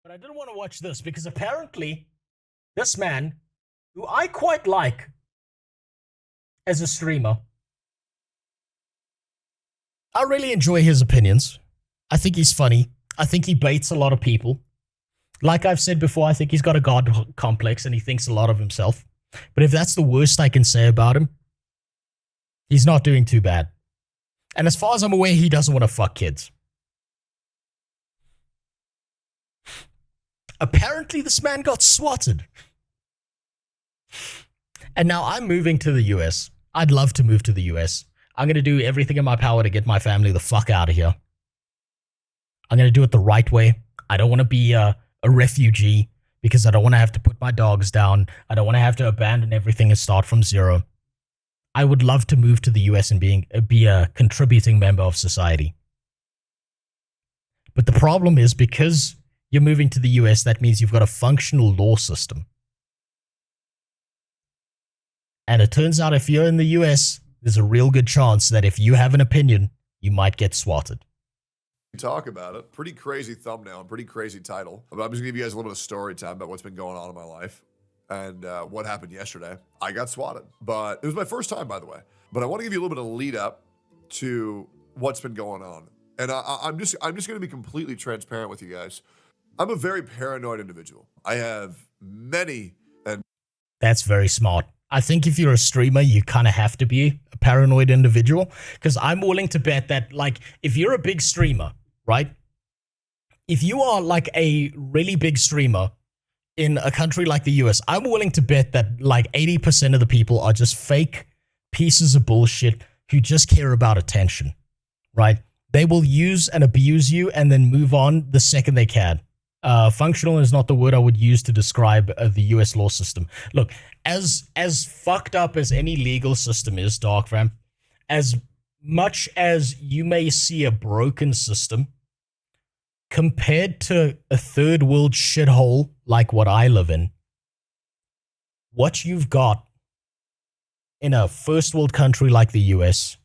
But I didn't want to watch this because apparently this man, who I quite like as a streamer, I really enjoy his opinions. I think he's funny. I think he baits a lot of people. Like I've said before, I think he's got a god complex and he thinks a lot of himself. But if that's the worst I can say about him, he's not doing too bad. And as far as I'm aware, he doesn't want to fuck kids. Apparently, this man got swatted. And now I'm moving to the US. I'd love to move to the US. I'm going to do everything in my power to get my family the fuck out of here. I'm going to do it the right way. I don't want to be a refugee because I don't want to have to put my dogs down. I don't want to have to abandon everything and start from zero. I would love to move to the US and be a contributing member of society. But the problem is because you're moving to the US, that means you've got a functional law system. And it turns out if you're in the US, there's a real good chance that if you have an opinion, you might get swatted. Talk about it. Pretty crazy thumbnail and pretty crazy title. But I'm just gonna give you guys a little bit of story time about what's been going on in my life and what happened yesterday. I got swatted, but it was my first time, by the way. But I want to give you a little bit of lead up to what's been going on. And I'm just gonna be completely transparent with you guys. I'm a very paranoid individual. I have many and that's very smart. I think if you're a streamer, you kind of have to be a paranoid individual because I'm willing to bet that, like, if you're a big streamer, right? If you are like a really big streamer in a country like the US, I'm willing to bet that like 80% of the people are just fake pieces of bullshit who just care about attention, right? They will use and abuse you and then move on the second they can. Functional is not the word I would use to describe the US law system. Look, as fucked up as any legal system is, Dark Vamp, as much as you may see a broken system, compared to a third world shithole like what I live in, what you've got in a first world country like the US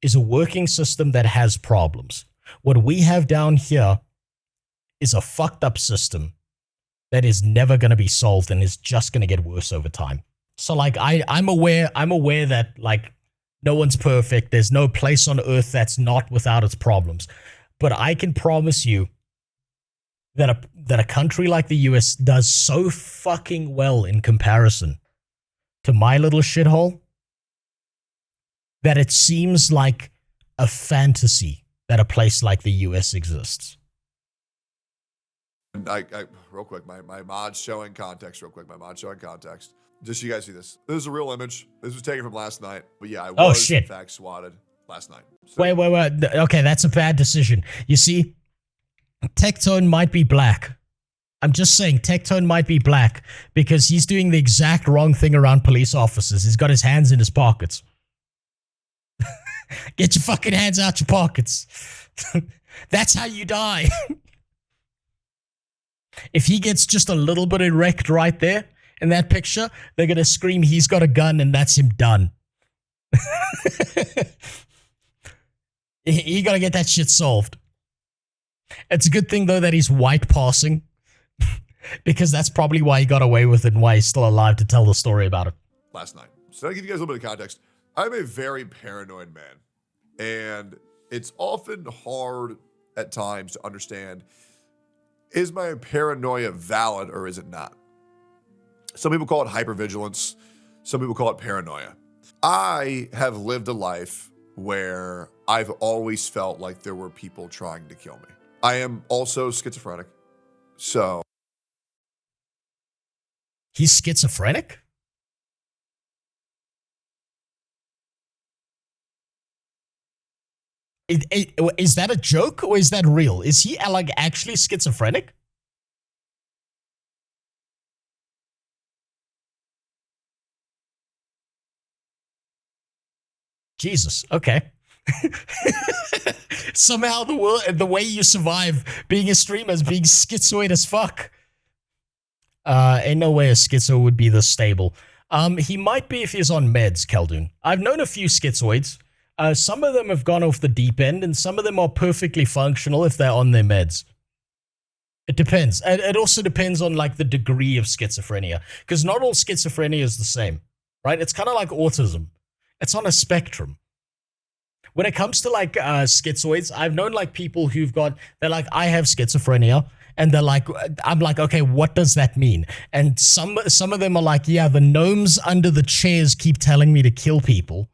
is a working system that has problems. What we have down here is a fucked up system that is never going to be solved and is just going to get worse over time. So like I'm aware that like no one's perfect. There's no place on earth that's not without its problems. But I can promise you that a country like the US does so fucking well in comparison to my little shithole that it seems like a fantasy that a place like the US exists. I real quick, my mod's showing context real quick. Just so you guys see this. This is a real image. This was taken from last night. But yeah, I was in fact swatted last night. So, wait. Okay, that's a bad decision. You see, Tectone might be black. I'm just saying Tectone might be black because he's doing the exact wrong thing around police officers. He's got his hands in his pockets. Get your fucking hands out your pockets. That's how you die. If he gets just a little bit erect right there in that picture, they're going to scream, he's got a gun, and that's him done. He got to get that shit solved. It's a good thing, though, that he's white passing, because that's probably why he got away with it and why he's still alive to tell the story about it. Last night. So to give you guys a little bit of context, I'm a very paranoid man, and it's often hard at times to understand, is my paranoia valid or is it not? Some people call it hypervigilance. Some people call it paranoia. I have lived a life where I've always felt like there were people trying to kill me. I am also schizophrenic. So. He's schizophrenic? Is that a joke or is that real? Is he like actually schizophrenic? Jesus. Okay. Somehow the way you survive being a streamer is being schizoid as fuck. Ain't no way a schizo would be this stable. He might be if he's on meds, Khaldun. I've known a few schizoids. Some of them have gone off the deep end, and some of them are perfectly functional if they're on their meds. It depends. And it also depends on like the degree of schizophrenia, because not all schizophrenia is the same, right? It's kind of like autism. It's on a spectrum. When it comes to like schizoids, I've known like people they're like, I have schizophrenia. And they're like, I'm like, okay, what does that mean? And some of them are like, yeah, the gnomes under the chairs keep telling me to kill people.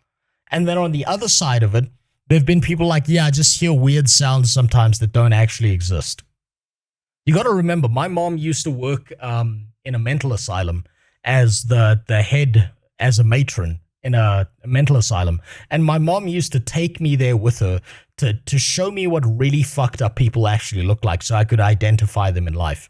And then on the other side of it, there've been people like, yeah, I just hear weird sounds sometimes that don't actually exist. You got to remember, my mom used to work in a mental asylum as the head, as a matron in a mental asylum. And my mom used to take me there with her to show me what really fucked up people actually look like so I could identify them in life.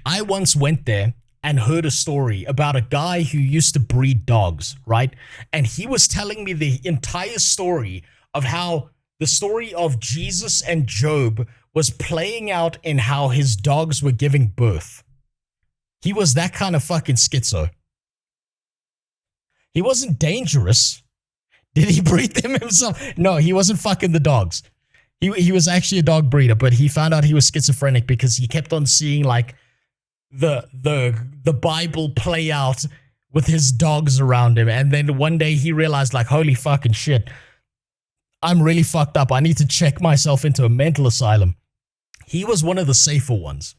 I once went there and heard a story about a guy who used to breed dogs, right? And he was telling me the entire story of how the story of Jesus and Job was playing out in how his dogs were giving birth. He was that kind of fucking schizo. He wasn't dangerous. Did he breed them himself? No, he wasn't fucking the dogs. He was actually a dog breeder, but he found out he was schizophrenic because he kept on seeing like the Bible play out with his dogs around him. And then one day he realized like, holy fucking shit, I'm really fucked up. I need to check myself into a mental asylum. He was one of the safer ones.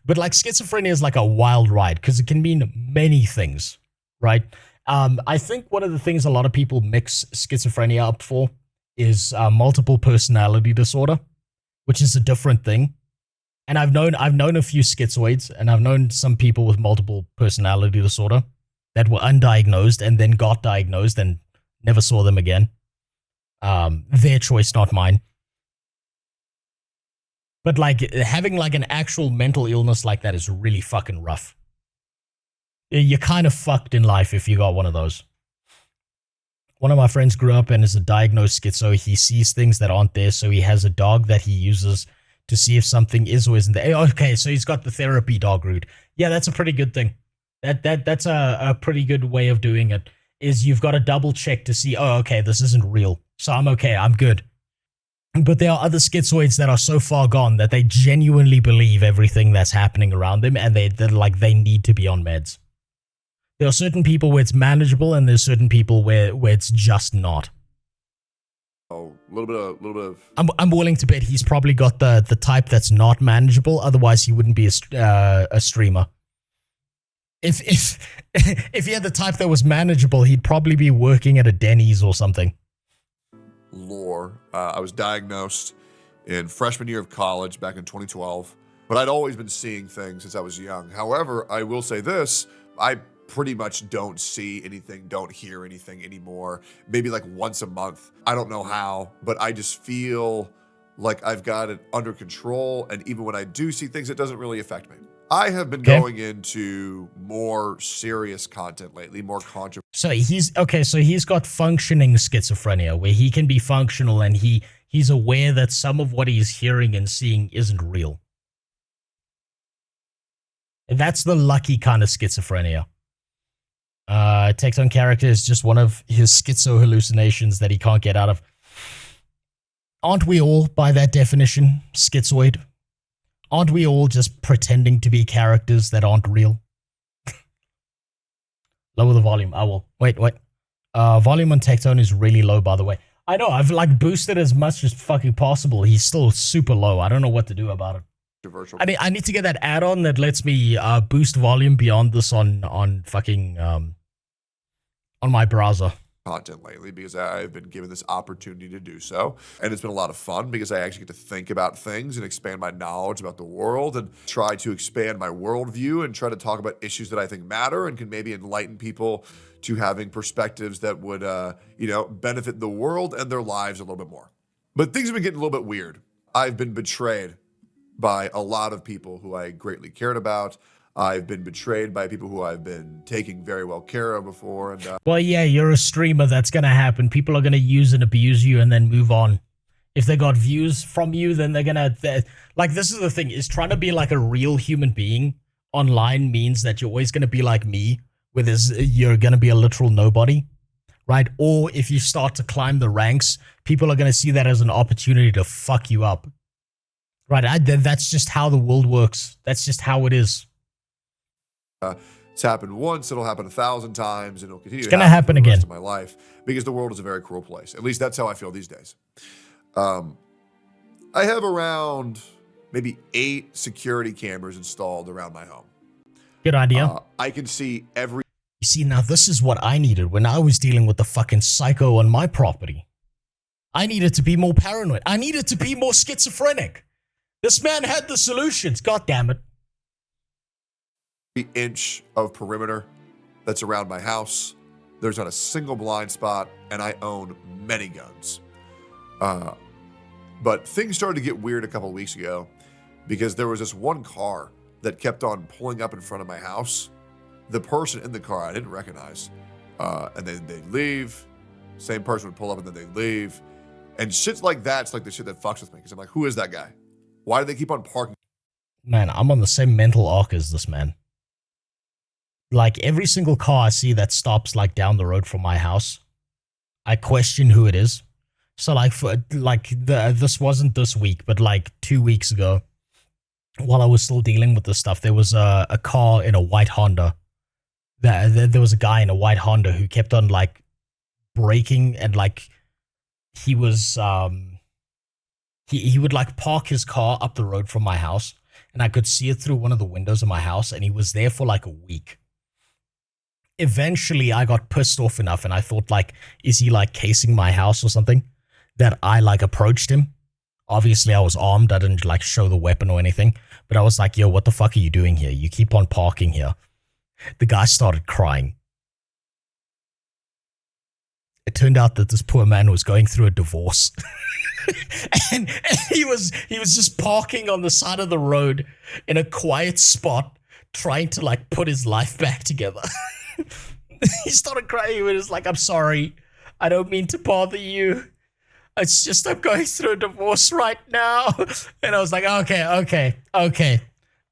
But like schizophrenia is like a wild ride because it can mean many things, right? I think one of the things a lot of people mix schizophrenia up for is multiple personality disorder, which is a different thing. And I've known a few schizoids, and I've known some people with multiple personality disorder that were undiagnosed and then got diagnosed and never saw them again. Their choice, not mine. But like having like an actual mental illness like that is really fucking rough. You're kind of fucked in life if you got one of those. One of my friends grew up and is a diagnosed schizo. He sees things that aren't there, so he has a dog that he uses to see if something is or isn't there. Okay, so he's got the therapy dog route. Yeah, that's a pretty good thing. That's a pretty good way of doing it, is you've got to double check to see, oh, okay, this isn't real. So I'm okay, I'm good. But there are other schizoids that are so far gone that they genuinely believe everything that's happening around them, and they're like, they need to be on meds. There are certain people where it's manageable, and there's certain people where it's just not. Oh, a little bit of. I'm willing to bet he's probably got the type that's not manageable. Otherwise, he wouldn't be a streamer. If he had the type that was manageable, he'd probably be working at a Denny's or something. Lore. I was diagnosed in freshman year of college back in 2012, but I'd always been seeing things since I was young. However, I will say this, I pretty much don't see anything, don't hear anything anymore. Maybe like once a month. I don't know how, but I just feel like I've got it under control, and even when I do see things, it doesn't really affect me. I have been going into more serious content lately, more controversial. So he's got functioning schizophrenia where he can be functional and he's aware that some of what he's hearing and seeing isn't real. And that's the lucky kind of schizophrenia. Tecton character is just one of his schizo hallucinations that he can't get out of. Aren't we all, by that definition, schizoid? Aren't we all just pretending to be characters that aren't real? Lower the volume. I will. Wait. Volume on Tecton is really low, by the way. I know. I've like boosted as much as fucking possible. He's still super low. I don't know what to do about it. I need to get that add-on that lets me boost volume beyond this on fucking on my browser. Content lately because I've been given this opportunity to do so, and it's been a lot of fun because I actually get to think about things and expand my knowledge about the world and try to expand my worldview and try to talk about issues that I think matter and can maybe enlighten people to having perspectives that would benefit the world and their lives a little bit more. But things have been getting a little bit weird. I've been betrayed by a lot of people who I greatly cared about. I've been betrayed by people who I've been taking very well care of before. And well, yeah, you're a streamer. That's going to happen. People are going to use and abuse you and then move on. If they got views from you, then they're going to... Like, this is the thing, is trying to be like a real human being online means that you're always going to be like me, where you're going to be a literal nobody, right? Or if you start to climb the ranks, people are going to see that as an opportunity to fuck you up. Right. That's just how the world works. That's just how it is. It's happened once, it'll happen 1,000 times, and it'll continue It's to gonna happen happen for the rest again. of my life because the world is a very cruel place. At least that's how I feel these days. I have around maybe 8 security cameras installed around my home. Good idea. I can see every... You see, now this is what I needed when I was dealing with the fucking psycho on my property. I needed to be more paranoid. I needed to be more schizophrenic. This man had the solutions. God damn it. inch of perimeter that's around my house. There's not a single blind spot, and I own many guns. But things started to get weird a couple of weeks ago because there was this one car that kept on pulling up in front of my house. The person in the car I didn't recognize. And then they'd leave. Same person would pull up and then they'd leave. And shit like that's like the shit that fucks with me because I'm like, who is that guy? Why do they keep on parking? Man, I'm on the same mental arc as this man. Like every single car I see that stops like down the road from my house, I question who it is. So like this wasn't this week, but like 2 weeks ago, while I was still dealing with this stuff, there was a car in a white Honda. There was a guy in a white Honda who kept on like braking and like he was he would like park his car up the road from my house and I could see it through one of the windows of my house and he was there for like a week. Eventually I got pissed off enough and I thought like, is he like casing my house or something? That I like approached him. Obviously I was armed. I didn't like show the weapon or anything, but I was like, yo, what the fuck are you doing here? You keep on parking here. The guy started crying. It turned out that this poor man was going through a divorce. and he was just parking on the side of the road in a quiet spot trying to like put his life back together. He started crying. He was like, I'm sorry. I don't mean to bother you. It's just I'm going through a divorce right now. And I was like, okay.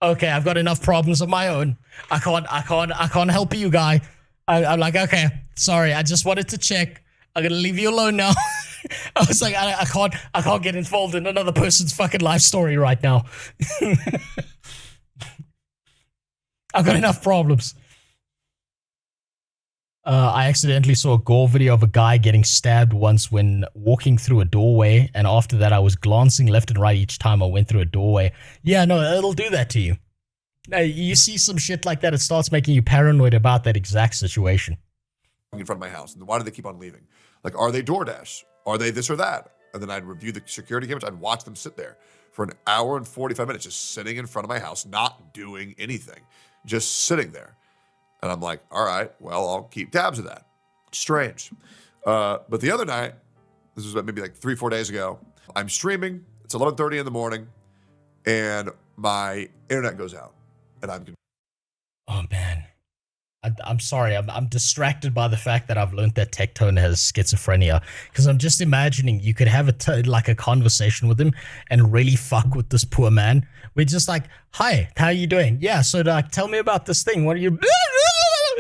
I've got enough problems of my own. I can't help you, guy. I'm like, okay, sorry. I just wanted to check. I'm gonna leave you alone now. I was like, I can't get involved in another person's fucking life story right now. I've got enough problems. I accidentally saw a gore video of a guy getting stabbed once when walking through a doorway, and after that I was glancing left and right each time I went through a doorway. Yeah, no, it'll do that to you. You see some shit like that, it starts making you paranoid about that exact situation. In front of my house. And why do they keep on leaving? Like, are they DoorDash? Are they this or that? And then I'd review the security cameras. I'd watch them sit there for an hour and 45 minutes, just sitting in front of my house, not doing anything, just sitting there. And I'm like, all right, well, I'll keep tabs of that. Strange. But the other night, this was maybe like 3-4 days ago, I'm streaming. It's 11:30 in the morning, and my internet goes out. And oh man, I'm sorry. I'm distracted by the fact that I've learned that Tectone has schizophrenia. Because I'm just imagining you could have like a conversation with him and really fuck with this poor man. We're just like, hi, how are you doing? Yeah, so like, tell me about this thing. What are you...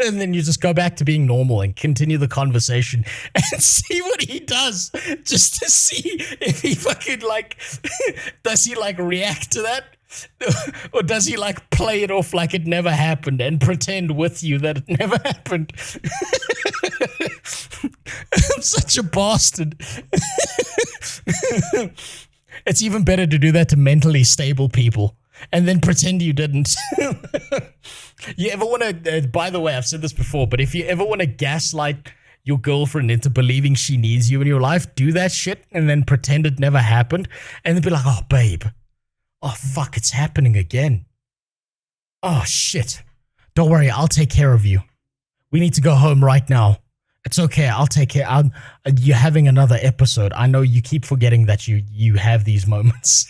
And then you just go back to being normal and continue the conversation and see what he does, just to see if he fucking like, does he like react to that? Or does he like play it off like it never happened and pretend with you that it never happened? I'm such a bastard. It's even better to do that to mentally stable people and then pretend you didn't. You ever want to, by the way, I've said this before, but if you ever want to gaslight your girlfriend into believing she needs you in your life, do that shit and then pretend it never happened and then be like, oh, babe. Oh, fuck, it's happening again. Oh, shit. Don't worry, I'll take care of you. We need to go home right now. It's okay, I'll take care. You're having another episode. I know you keep forgetting that you have these moments.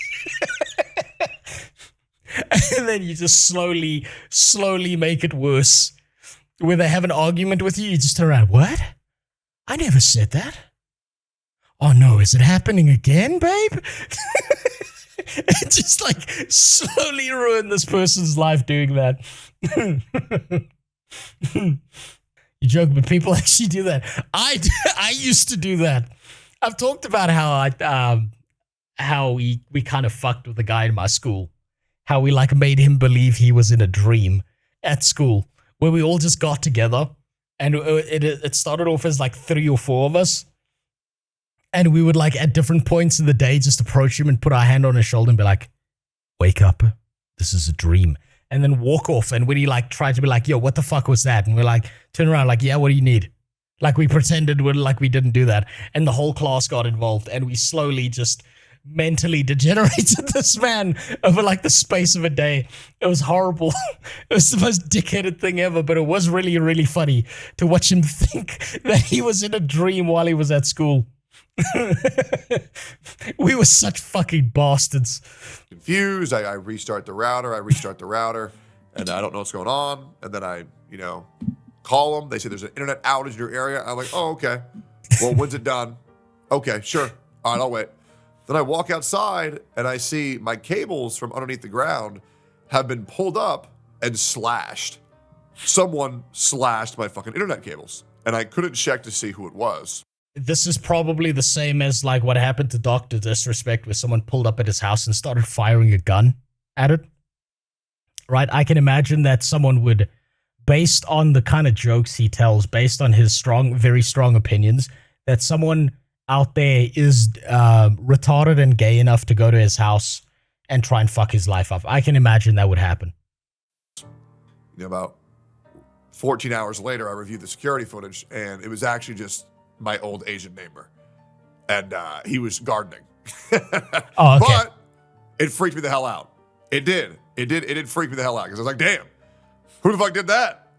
And then you just slowly make it worse. When they have an argument with you, you just turn around. What? I never said that. Oh, no, is it happening again, babe? And just like slowly ruin this person's life doing that. You joke, but people actually do that. I used to do that. I've talked about how how we kind of fucked with the guy in my school. How we like made him believe he was in a dream at school, where we all just got together, and it started off as like 3 or 4 of us, and we would like at different points in the day just approach him and put our hand on his shoulder and be like, "Wake up, this is a dream," and then walk off. And when he like tried to be like, "Yo, what the fuck was that?" and we're like, turn around, like, "Yeah, what do you need?" Like we pretended we didn't do that, and the whole class got involved, and we slowly just mentally degenerated this man over like the space of a day. It was horrible. It was the most dickheaded thing ever, but it was really, really funny to watch him think that he was in a dream while he was at school. We were such fucking bastards. Confused. I restart the router. And I don't know what's going on. And then I, call them. They say there's an internet outage in your area. I'm like, oh, okay. Well, when's it done? Okay, sure. All right, I'll wait. Then I walk outside and I see my cables from underneath the ground have been pulled up and slashed. Someone slashed my fucking internet cables, and I couldn't check to see who it was. This is probably the same as like what happened to Dr. Disrespect, where someone pulled up at his house and started firing a gun at it. Right? I can imagine that someone would, based on the kind of jokes he tells, based on his very strong opinions, that someone out there is retarded and gay enough to go to his house and try and fuck his life up. I can imagine that would happen. About 14 hours later, I reviewed the security footage, and it was actually just my old Asian neighbor. And he was gardening. Oh, okay. But it freaked me the hell out. It did freak me the hell out, because I was like, damn, who the fuck did that?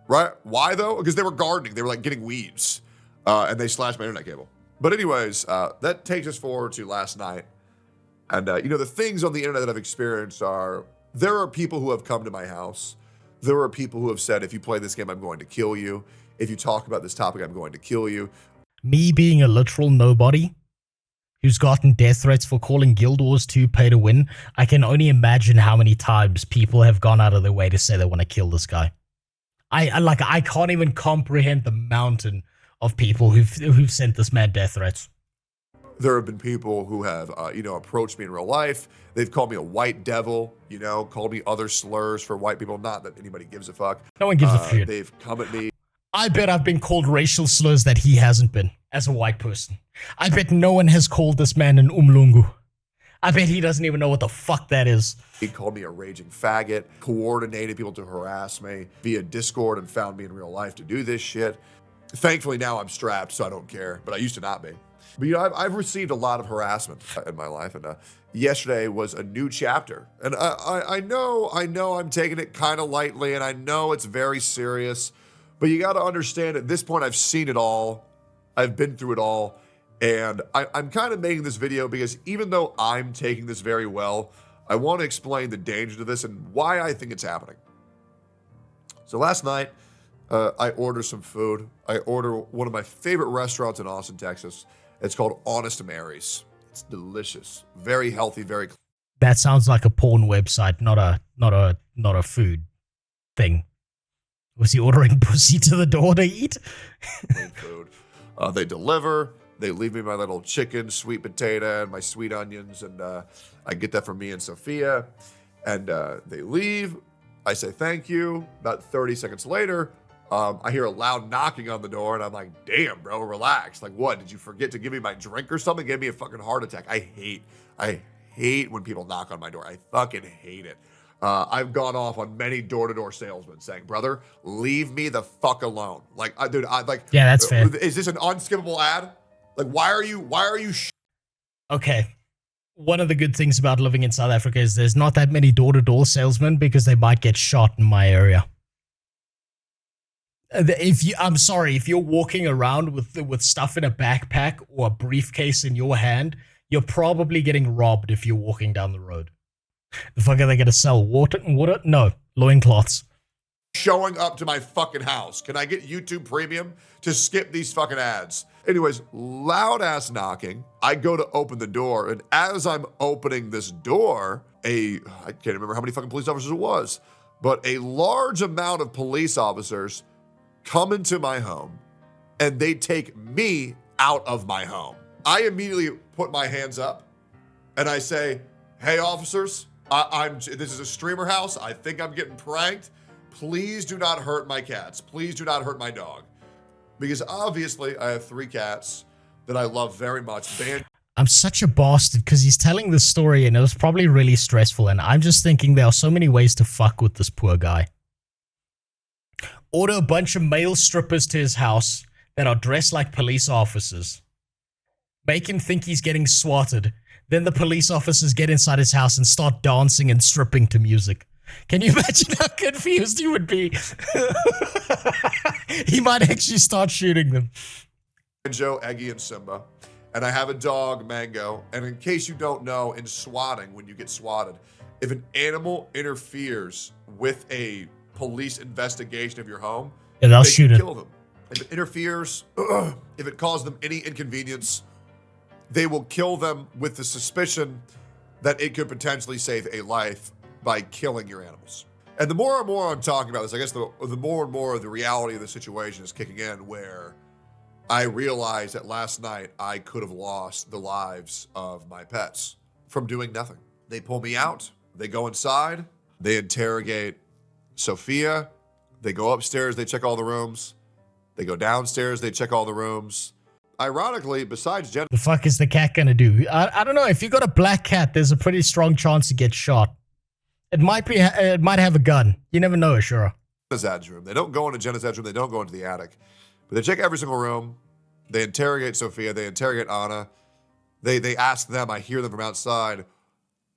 Right? Why, though? Because they were gardening. They were like getting weeds. And they slashed my internet cable. But anyways, that takes us forward to last night. And, the things on the internet that I've experienced are, there are people who have come to my house. There are people who have said, if you play this game, I'm going to kill you. If you talk about this topic, I'm going to kill you. Me being a literal nobody who's gotten death threats for calling Guild Wars 2 pay to win, I can only imagine how many times people have gone out of their way to say they want to kill this guy. I can't even comprehend the mountain of people who've sent this man death threats. There have been people who have, approached me in real life. They've called me a white devil, called me other slurs for white people. Not that anybody gives a fuck. No one gives a shit. They've come at me. I bet I've been called racial slurs that he hasn't been, as a white person. I bet no one has called this man an umlungu. I bet he doesn't even know what the fuck that is. He called me a raging faggot, coordinated people to harass me via Discord, and found me in real life to do this shit. Thankfully, now I'm strapped, so I don't care, but I used to not be. But, I've received a lot of harassment in my life, and yesterday was a new chapter. And I know I'm taking it kind of lightly, and I know it's very serious, but you got to understand, at this point, I've seen it all. I've been through it all, and I'm kind of making this video because even though I'm taking this very well, I want to explain the danger to this and why I think it's happening. So last night, I ordered some food. I ordered one of my favorite restaurants in Austin, Texas. It's called Honest Mary's. It's delicious, very healthy, very clean. That sounds like a porn website, not a food thing. Was he ordering pussy to the door to eat? Food. They deliver. They leave me my little chicken, sweet potato, and my sweet onions, and I get that from me and Sophia. And they leave. I say thank you. About 30 seconds later, I hear a loud knocking on the door, and I'm like, damn, bro, relax. Like, what? Did you forget to give me my drink or something? Gave me a fucking heart attack. I hate when people knock on my door. I fucking hate it. I've gone off on many door-to-door salesmen saying, brother, leave me the fuck alone. Like, dude, yeah, that's fair. Is this an unskippable ad? Like, why are you Okay. One of the good things about living in South Africa is there's not that many door-to-door salesmen because they might get shot in my area. I'm sorry, if you're walking around with stuff in a backpack or a briefcase in your hand, you're probably getting robbed if you're walking down the road. The fuck are they gonna sell? Water? No, loincloths. Showing up to my fucking house. Can I get YouTube Premium to skip these fucking ads? Anyways, loud ass knocking. I go to open the door, and as I'm opening this door, I can't remember how many fucking police officers it was, but a large amount of police officers come into my home, and they take me out of my home. I immediately put my hands up, and I say, hey, officers, this is a streamer house. I think I'm getting pranked. Please do not hurt my cats. Please do not hurt my dog. Because obviously I have 3 cats that I love very much. I'm such a bastard because he's telling this story and it was probably really stressful. And I'm just thinking there are so many ways to fuck with this poor guy. Order a bunch of male strippers to his house that are dressed like police officers. Make him think he's getting swatted. Then the police officers get inside his house and start dancing and stripping to music. Can you imagine how confused he would be? He might actually start shooting them. Joe, Eggy, and Simba. And I have a dog, Mango. And in case you don't know, in swatting, when you get swatted, if an animal interferes with a police investigation of your home, they'll shoot it. Kill them. If it interferes, if it causes them any inconvenience, they will kill them with the suspicion that it could potentially save a life by killing your animals. And the more and more I'm talking about this, I guess the more and more the reality of the situation is kicking in, where I realized that last night I could have lost the lives of my pets from doing nothing. They pull me out, they go inside, they interrogate Sophia, they go upstairs, they check all the rooms, they go downstairs, they check all the rooms. Ironically, besides Jen, the fuck is the cat gonna do? I don't know. If you got a black cat, there's a pretty strong chance to get shot. It might have a gun. You never know, Ashura. Jenazad's room. They don't go into Jenazad's room. They don't go into the attic, but they check every single room. They interrogate Sophia. They interrogate Anna. They ask them. I hear them from outside.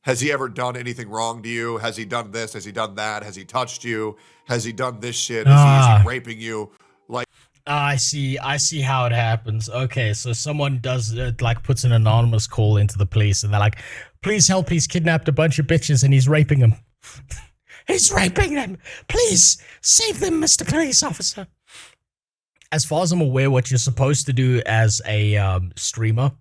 Has he ever done anything wrong to you? Has he done this? Has he done that? Has he touched you? Has he done this shit? Is he raping you? Like, I see how it happens. Okay, so someone does like puts an anonymous call into the police, and they're like, "Please help! He's kidnapped a bunch of bitches and he's raping them. He's raping them. Please save them, Mr. Police Officer." As far as I'm aware, what you're supposed to do as a streamer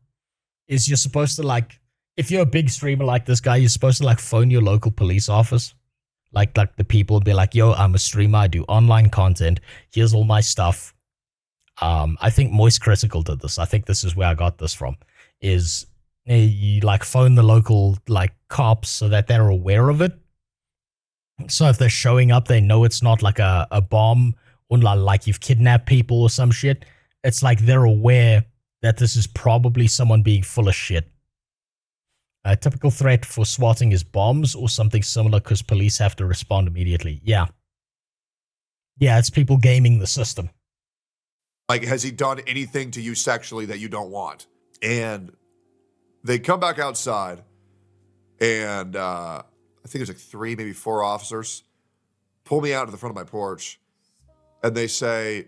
is you're supposed to, like, if you're a big streamer like this guy, you're supposed to like phone your local police office, like the people, and be like, "Yo, I'm a streamer. I do online content. Here's all my stuff." I think Moist Critical did this. I think this is where I got this from. Is you like phone the local like cops so that they're aware of it. So if they're showing up, they know it's not like a bomb or like you've kidnapped people or some shit. It's like they're aware that this is probably someone being full of shit. A typical threat for swatting is bombs or something similar because police have to respond immediately. Yeah, it's people gaming the system. Like, has he done anything to you sexually that you don't want? And they come back outside, and I think there's like 3, maybe 4 officers pull me out to the front of my porch, and they say,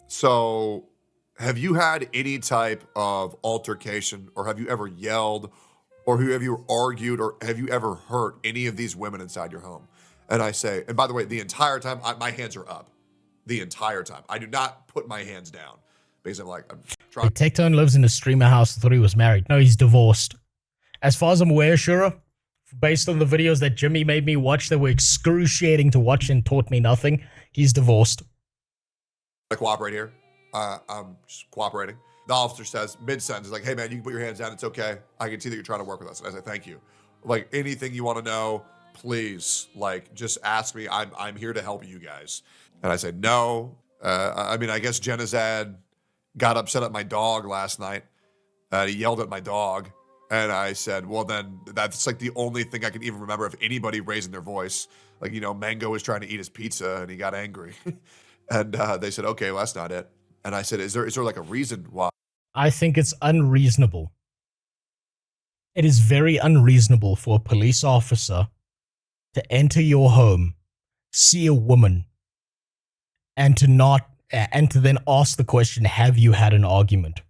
"So, have you had any type of altercation, or have you ever yelled, or have you argued, or have you ever hurt any of these women inside your home?" And I say, and by the way, the entire time, my hands are up. The entire time. I do not put my hands down because I'm trying. Tectone lives in a streamer house. I thought he was married. No, he's divorced. As far as I'm aware, Shura, based on the videos that Jimmy made me watch that were excruciating to watch and taught me nothing, he's divorced. I cooperate here. I'm just cooperating. The officer says, mid-sentence, is like, "Hey man, you can put your hands down. It's okay. I can see that you're trying to work with us." And I say, "Thank you. Like, anything you want to know, please, like, just ask me. I'm here to help you guys." And I said, "No." I mean, I guess Jenazad got upset at my dog last night. He yelled at my dog. And I said, "Well, then that's like the only thing I can even remember of anybody raising their voice. Like, you know, Mango was trying to eat his pizza and he got angry." And they said, "Okay, well, that's not it." And I said, is there like a reason why?" I think it's unreasonable. It is very unreasonable for a police officer to enter your home, see a woman, and to then ask the question, "Have you had an argument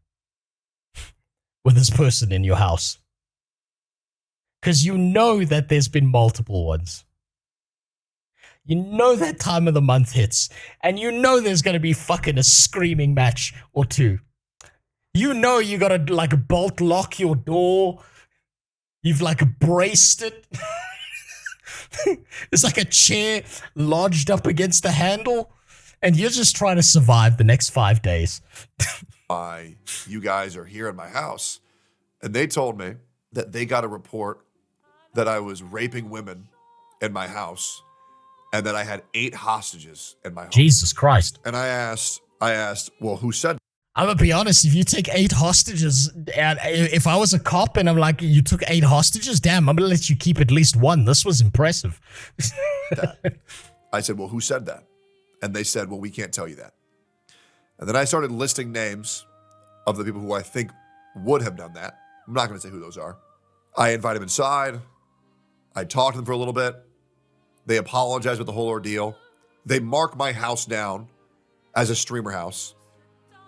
with this person in your house?" Because you know that there's been multiple ones. You know that time of the month hits, and you know there's going to be fucking a screaming match or two. You know you got to like bolt lock your door. You've like braced it. There's like a chair lodged up against the handle. And you're just trying to survive the next 5 days. "Why you guys are here at my house?" And they told me that they got a report that I was raping women in my house and that I had 8 hostages in my home. Jesus Christ. And I asked, well, who said that? I'm gonna be honest, if you take 8 hostages, and if I was a cop and I'm like, you took 8 hostages, damn, I'm gonna let you keep at least one. This was impressive. I said, well, who said that? And they said, well, we can't tell you that. And then I started listing names of the people who I think would have done that. I'm not gonna say who those are. I invited them inside. I talked to them for a little bit. They apologized with the whole ordeal. They mark my house down as a streamer house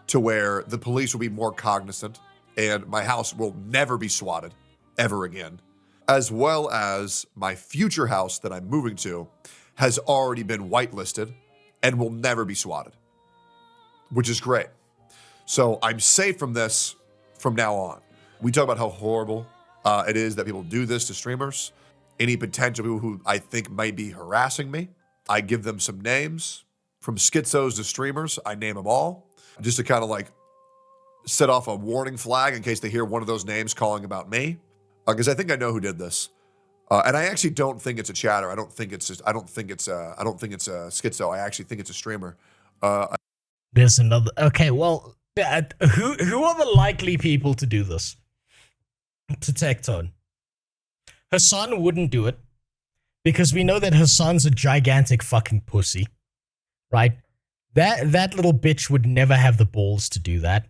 to where the police will be more cognizant and my house will never be swatted ever again, as well as my future house that I'm moving to has already been whitelisted and will never be swatted, which is great. So I'm safe from this from now on. We talk about how horrible it is that people do this to streamers. Any potential people who I think might be harassing me, I give them some names. From schizos to streamers, I name them all, just to kind of like set off a warning flag in case they hear one of those names calling about me, because I think I know who did this, and I actually don't think it's a chatter. I don't think it's a schizo. I actually think it's a streamer. There's another. Okay, well, who are the likely people to do this? To Tectone. Hassan wouldn't do it because we know that Hassan's a gigantic fucking pussy, right? That little bitch would never have the balls to do that.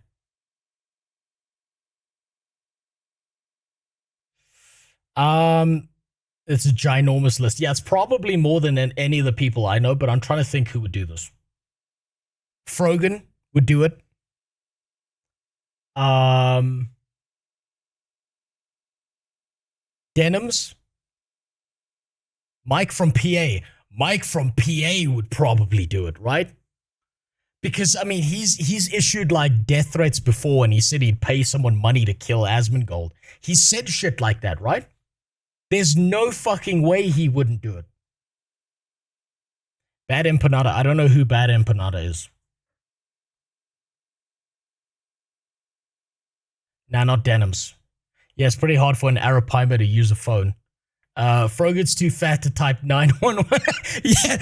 It's a ginormous list. Yeah, it's probably more than any of the people I know, but I'm trying to think who would do this. Frogan would do it. Denims. Mike from PA. Mike from PA would probably do it, right? Because, I mean, he's issued, like, death threats before, and he said he'd pay someone money to kill Asmongold. He said shit like that, right? There's no fucking way he wouldn't do it. Bad Empanada. I don't know who Bad Empanada is. Nah, not Denims. Yeah, it's pretty hard for an Arapaima to use a phone. Frogan's too fat to type 911. Yeah,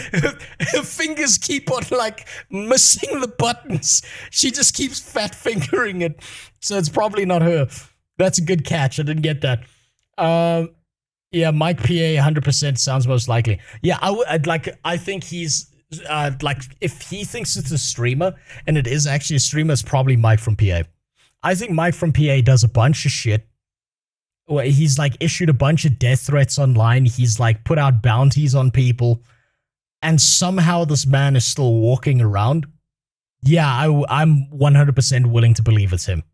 her fingers keep on, like, missing the buttons. She just keeps fat fingering it. So it's probably not her. That's a good catch. I didn't get that. Yeah, Mike PA 100% sounds most likely. Yeah, I think he's, like, if he thinks it's a streamer, and it is actually a streamer, it's probably Mike from PA. I think Mike from PA does a bunch of shit. He's like issued a bunch of death threats online. He's like put out bounties on people. And somehow this man is still walking around. Yeah, I'm 100% willing to believe it's him.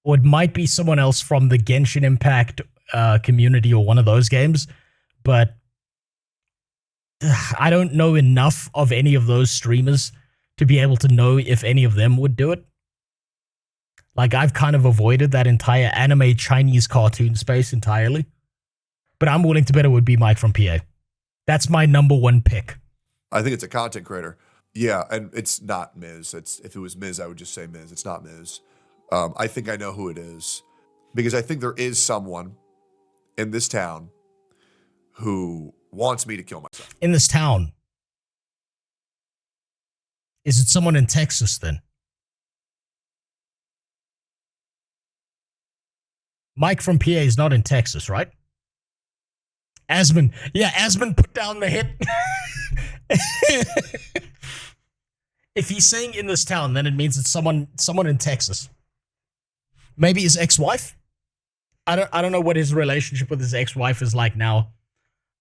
Or it might be someone else from the Genshin Impact community or one of those games. But I don't know enough of any of those streamers to be able to know if any of them would do it. Like, I've kind of avoided that entire anime Chinese cartoon space entirely. But I'm willing to bet it would be Mike from PA. That's my number one pick. I think it's a content creator. Yeah, and it's not Miz. If it was Miz, I would just say Miz. It's not Miz. I think I know who it is. Because I think there is someone in this town who wants me to kill myself. In this town? Is it someone in Texas then? Mike from PA is not in Texas, right? Asmon. Yeah, Asmon put down the hit. If he's saying in this town, then it means it's someone in Texas. Maybe his ex-wife? I don't know what his relationship with his ex-wife is like now.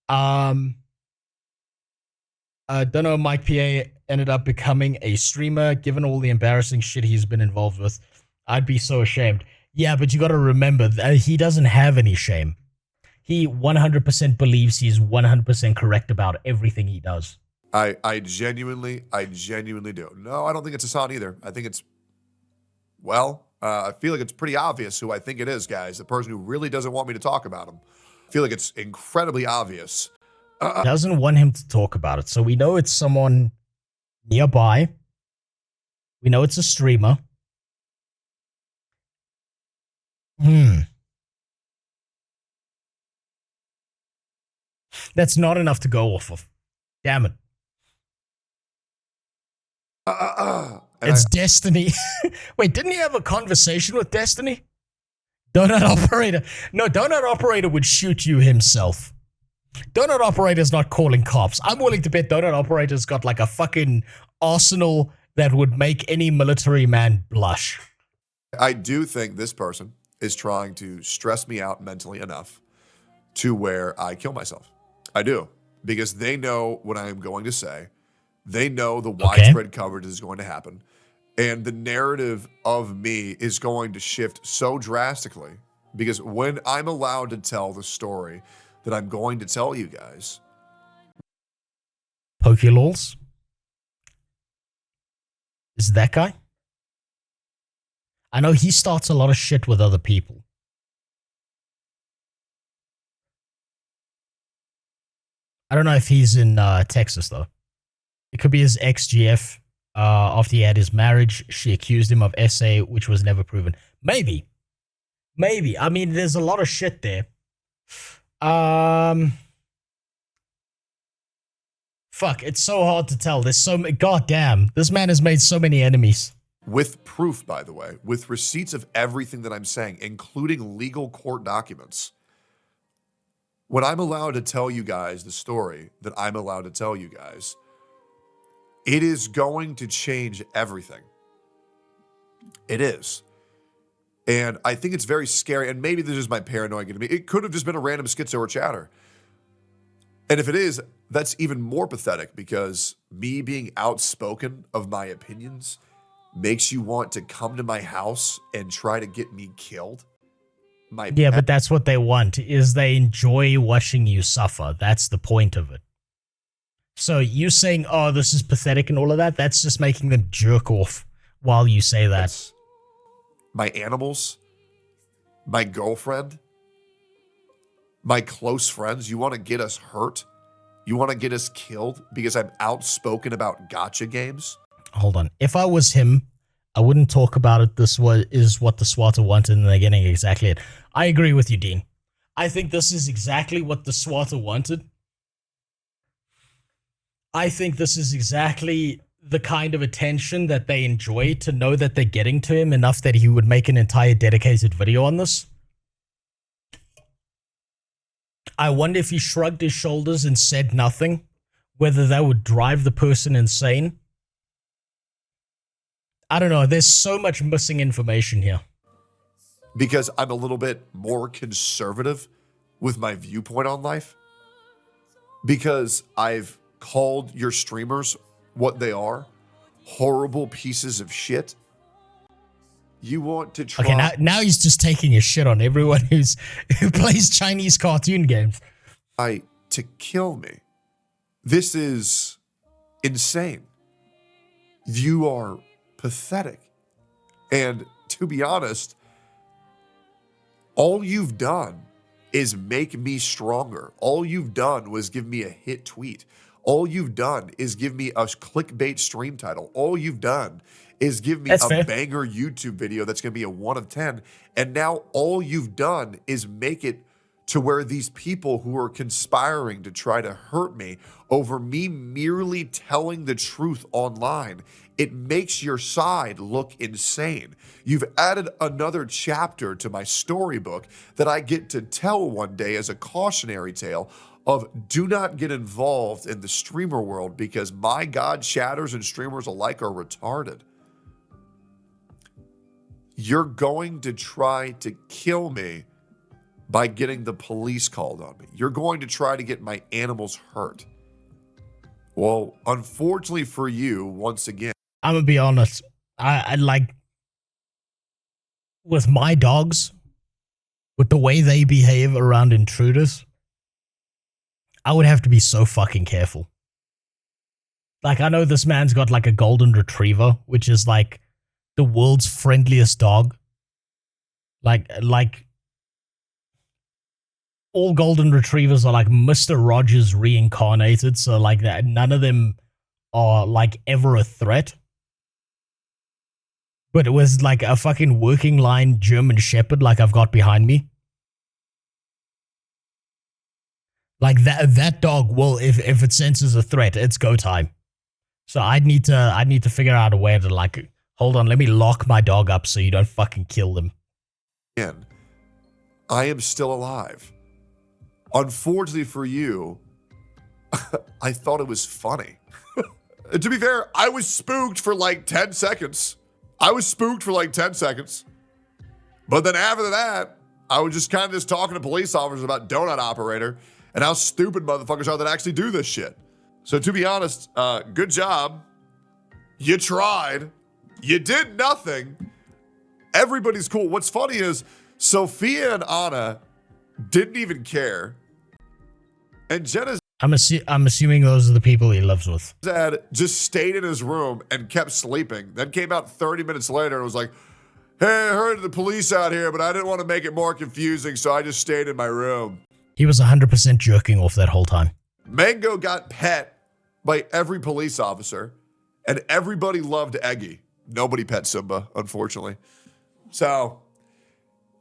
Don't know if Mike PA ended up becoming a streamer, given all the embarrassing shit he's been involved with. I'd be so ashamed. Yeah, but you got to remember that he doesn't have any shame. He 100% believes he's 100% correct about everything he does. I genuinely do. No, I don't think it's Hassan either. I think it's, well, I feel like it's pretty obvious who I think it is, guys. The person who really doesn't want me to talk about him. I feel like it's incredibly obvious. Doesn't want him to talk about it. So we know it's someone nearby. We know it's a streamer. That's not enough to go off of. Damn it. It's Destiny. Wait, didn't you have a conversation with Destiny? Donut Operator. No, Donut Operator would shoot you himself. Donut Operator's not calling cops. I'm willing to bet Donut Operator's got like a fucking arsenal that would make any military man blush. I do think this person is trying to stress me out mentally enough to where I kill myself. I do. Because they know what I am going to say. They know the widespread coverage is going to happen. And the narrative of me is going to shift so drastically. Because when I'm allowed to tell the story that I'm going to tell you guys. Pokelols? Is that guy? I know he starts a lot of shit with other people. I don't know if he's in Texas, though. It could be his ex-GF. After he had his marriage, she accused him of SA, which was never proven. Maybe. Maybe. I mean, there's a lot of shit there. Fuck, it's so hard to tell. There's so many. Goddamn, this man has made so many enemies. With proof, by the way, with receipts of everything that I'm saying, including legal court documents. When I'm allowed to tell you guys the story that I'm allowed to tell you guys, it is going to change everything. It is. And I think it's very scary. And maybe this is my paranoia getting me. It could have just been a random schizo or chatter. And if it is, that's even more pathetic because me being outspoken of my opinions makes you want to come to my house and try to get me killed. Yeah, but that's what they want, is they enjoy watching you suffer. That's the point of it. So you saying, oh, this is pathetic and all of that, that's just making them jerk off while you say that. It's my animals, my girlfriend, my close friends, you want to get us hurt? You want to get us killed because I'm outspoken about gacha games? Hold on. If I was him, I wouldn't talk about it. This is what the SWAT wanted, and they're getting exactly it. I agree with you, Dean. I think this is exactly what the SWAT wanted. I think this is exactly the kind of attention that they enjoy, to know that they're getting to him enough that he would make an entire dedicated video on this. I wonder if he shrugged his shoulders and said nothing, whether that would drive the person insane. I don't know. There's so much missing information here. Because I'm a little bit more conservative with my viewpoint on life. Because I've called your streamers what they are. Horrible pieces of shit. You want to try... Okay, now he's just taking a shit on everyone who plays Chinese cartoon games. To kill me. This is insane. You are pathetic. And to be honest, all you've done is make me stronger. All you've done was give me a hit tweet. All you've done is give me a clickbait stream title. All you've done is give me a banger YouTube video that's going to be a 1 of 10. And now all you've done is make it to where these people who are conspiring to try to hurt me over me merely telling the truth online, it makes your side look insane. You've added another chapter to my storybook that I get to tell one day as a cautionary tale of do not get involved in the streamer world because my God, chatters and streamers alike are retarded. You're going to try to kill me by getting the police called on me. You're going to try to get my animals hurt. Well, unfortunately for you, once again, I'm gonna be honest. I like with my dogs, with the way they behave around intruders, I would have to be so fucking careful. Like, I know this man's got like a golden retriever, which is like the world's friendliest dog. Like all golden retrievers are like Mr. Rogers reincarnated, so like that none of them are like ever a threat. But it was like a fucking working line German Shepherd like I've got behind me. Like that dog will, if it senses a threat, it's go time. So I'd need to figure out a way to like, hold on, let me lock my dog up so you don't fucking kill them. And I am still alive. Unfortunately for you, I thought it was funny. To be fair, I was spooked for like 10 seconds. But then after that, I was just kind of just talking to police officers about donut operator and how stupid motherfuckers are that actually do this shit. So to be honest, good job. You tried. You did nothing. Everybody's cool. What's funny is Sophia and Anna didn't even care. And Jenna's I'm assuming those are the people he lives with. dad just stayed in his room and kept sleeping. Then came out 30 minutes later and was like, hey, I heard the police out here, but I didn't want to make it more confusing, so I just stayed in my room. He was 100% jerking off that whole time. Mango got pet by every police officer, and everybody loved Eggy. Nobody pet Simba, unfortunately. So,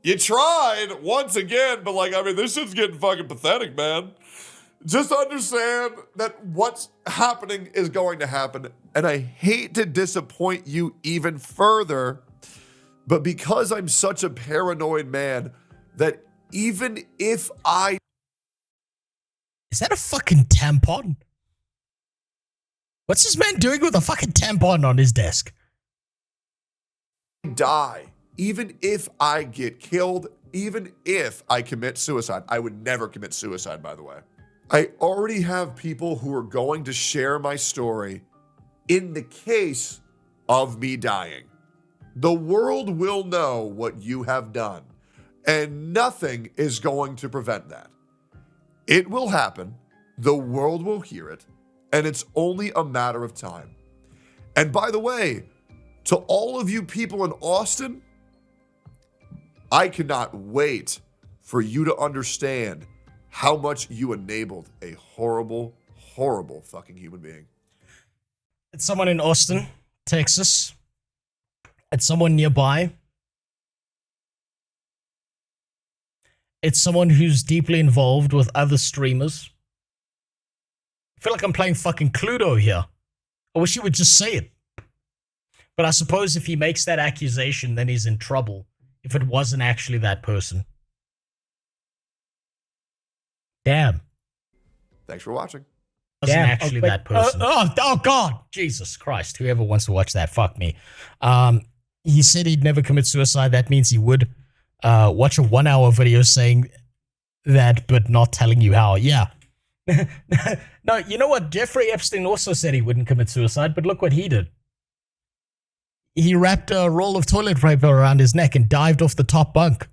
you tried once again, but like, I mean, this shit's getting fucking pathetic, man. Just understand that what's happening is going to happen, and I hate to disappoint you even further, but because I'm such a paranoid man, that even if I... Is that a fucking tampon? What's this man doing with a fucking tampon on his desk? die, even if I get killed, even if I commit suicide. I would never commit suicide, by the way. I already have people who are going to share my story in the case of me dying. The world will know what you have done, and nothing is going to prevent that. It will happen, the world will hear it, and it's only a matter of time. And by the way, to all of you people in Austin, I cannot wait for you to understand how much you enabled a horrible, horrible fucking human being. It's someone in Austin, Texas. It's someone nearby. It's someone who's deeply involved with other streamers. I feel like I'm playing fucking Cluedo here. I wish he would just say it. But I suppose if he makes that accusation, then he's in trouble if it wasn't actually that person. Damn. Thanks for watching. Wasn't actually that person. Oh, God. Jesus Christ. Whoever wants to watch that, fuck me. He said he'd never commit suicide. That means he would watch a 1-hour video saying that, but not telling you how. Yeah. No, you know what? Jeffrey Epstein also said he wouldn't commit suicide, but look what he did. He wrapped a roll of toilet paper around his neck and dived off the top bunk.